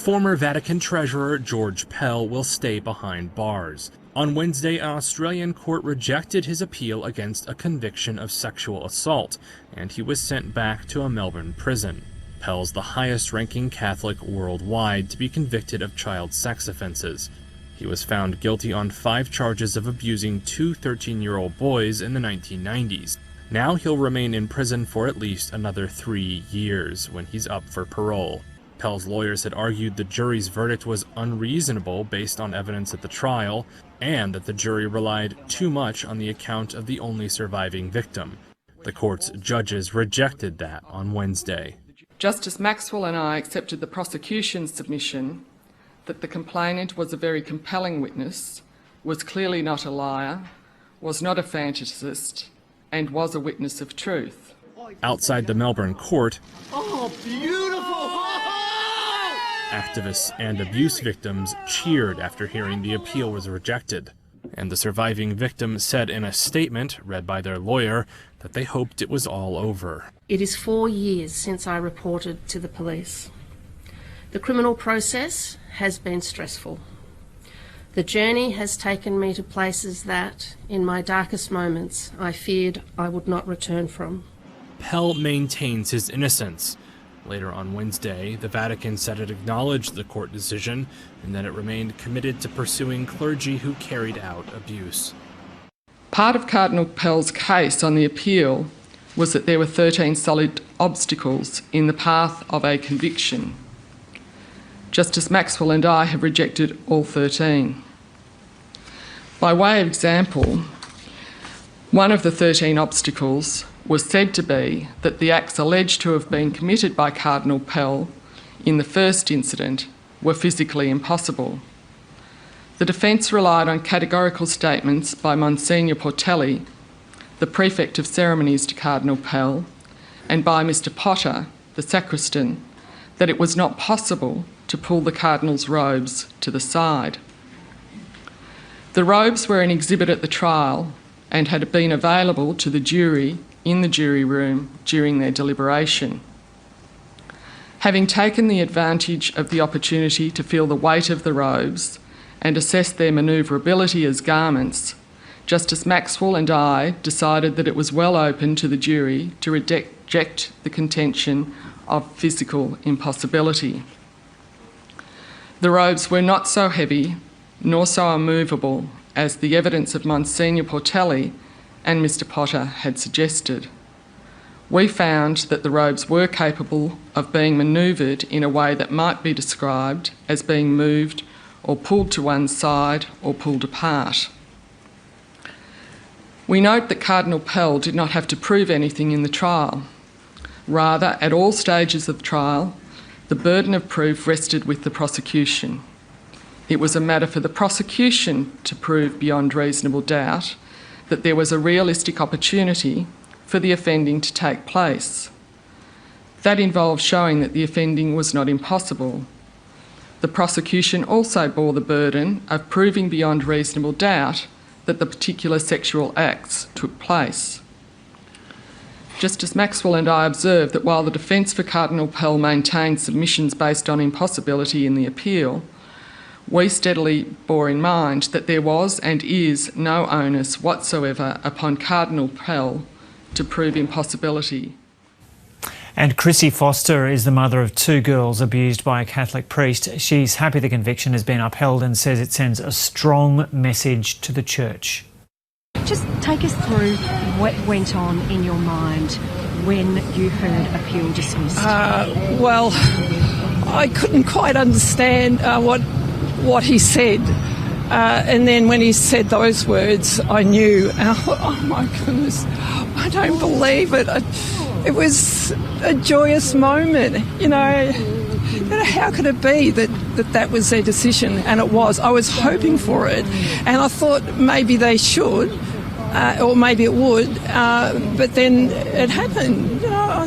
Former Vatican Treasurer George Pell will stay behind bars. On Wednesday, an Australian court rejected his appeal against a conviction of sexual assault, and he was sent back to a Melbourne prison. Pell's the highest-ranking Catholic worldwide to be convicted of child sex offenses. He was found guilty on 5 charges of abusing 2 13-year-old boys in the 1990s. Now he'll remain in prison for at least another 3 years when he's up for parole. Pell's lawyers had argued the jury's verdict was unreasonable based on evidence at the trial, and that the jury relied too much on the account of the only surviving victim. The court's judges rejected that on Wednesday. Justice Maxwell and I accepted the prosecution's submission that the complainant was a very compelling witness, was clearly not a liar, was not a fantasist, and was a witness of truth. Outside the Melbourne court, oh, beautiful! Activists and abuse victims cheered after hearing the appeal was rejected. And the surviving victim said in a statement, read by their lawyer, that they hoped it was all over. It is 4 years since I reported to the police. The criminal process has been stressful. The journey has taken me to places that, in my darkest moments, I feared I would not return from. Pell maintains his innocence. Later on Wednesday, the Vatican said it acknowledged the court decision and that it remained committed to pursuing clergy who carried out abuse. Part of Cardinal Pell's case on the appeal was that there were 13 solid obstacles in the path of a conviction. Justice Maxwell and I have rejected all 13. By way of example, one of the 13 obstacles was said to be that the acts alleged to have been committed by Cardinal Pell in the first incident were physically impossible. The defence relied on categorical statements by Monsignor Portelli, the Prefect of Ceremonies to Cardinal Pell, and by Mr Potter, the sacristan, that it was not possible to pull the Cardinal's robes to the side. The robes were an exhibit at the trial and had been available to the jury in the jury room during their deliberation. Having taken the advantage of the opportunity to feel the weight of the robes and assess their manoeuvrability as garments, Justice Maxwell and I decided that it was well open to the jury to reject the contention of physical impossibility. The robes were not so heavy nor so unmovable as the evidence of Monsignor Portelli and Mr Potter had suggested. We found that the robes were capable of being manoeuvred in a way that might be described as being moved or pulled to one side or pulled apart. We note that Cardinal Pell did not have to prove anything in the trial. Rather, at all stages of the trial, the burden of proof rested with the prosecution. It was a matter for the prosecution to prove beyond reasonable doubt that there was a realistic opportunity for the offending to take place. That involved showing that the offending was not impossible. The prosecution also bore the burden of proving beyond reasonable doubt that the particular sexual acts took place. Justice Maxwell and I observed that while the defence for Cardinal Pell maintained submissions based on impossibility in the appeal, we steadily bore in mind that there was and is no onus whatsoever upon Cardinal Pell to prove impossibility. And Chrissy Foster is the mother of 2 girls abused by a Catholic priest. She's happy the conviction has been upheld and says it sends a strong message to the Church. Just take us through what went on in your mind when you heard appeal dismissed. Well, I couldn't quite understand what he said. And then when he said those words, I knew, oh my goodness, I don't believe it. It was a joyous moment, you know. How could it be that was their decision? And it was. I was hoping for it. And I thought maybe they should, or maybe it would, but then it happened, you know.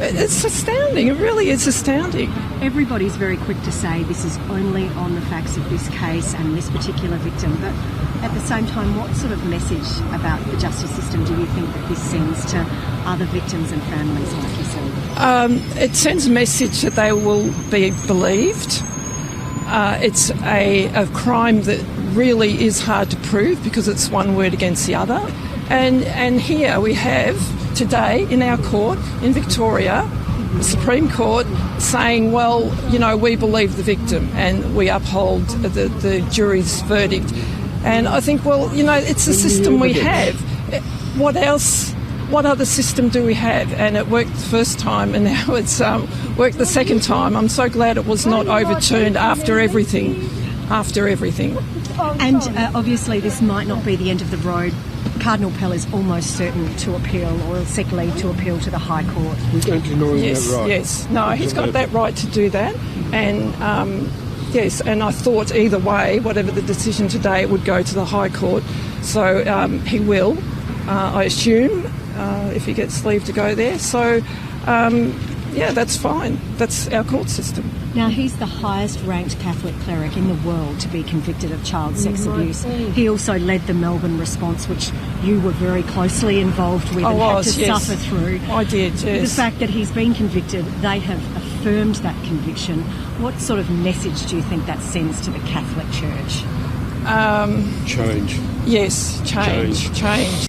It's astounding. It really is astounding. Everybody's very quick to say this is only on the facts of this case and this particular victim, but at the same time, what sort of message about the justice system do you think that this sends to other victims and families like yourself? It sends a message that they will be believed, It's a crime that really is hard to prove because it's one word against the other. And here we have today in our court in Victoria, the Supreme Court saying, well, you know, we believe the victim and we uphold the jury's verdict. And I think, well, you know, it's the system we have. What else? What other system do we have? And it worked the first time, and now it's worked the second time. I'm so glad it was not overturned after everything. And obviously this might not be the end of the road. Cardinal Pell is almost certain to appeal or seek leave to appeal to the High Court. We don't deny Yes, that right. yes. No, he's got that right to do that. And yes, and I thought either way, whatever the decision today, it would go to the High Court. So he will, I assume, if he gets leave to go there. So, yeah, that's fine. That's our court system. Now, he's the highest ranked Catholic cleric in the world to be convicted of child sex abuse. He also led the Melbourne response, which you were very closely involved with and had to suffer through. I did, yes. The fact that he's been convicted, they have affirmed that conviction. What sort of message do you think that sends to the Catholic Church? Change. Yes, change.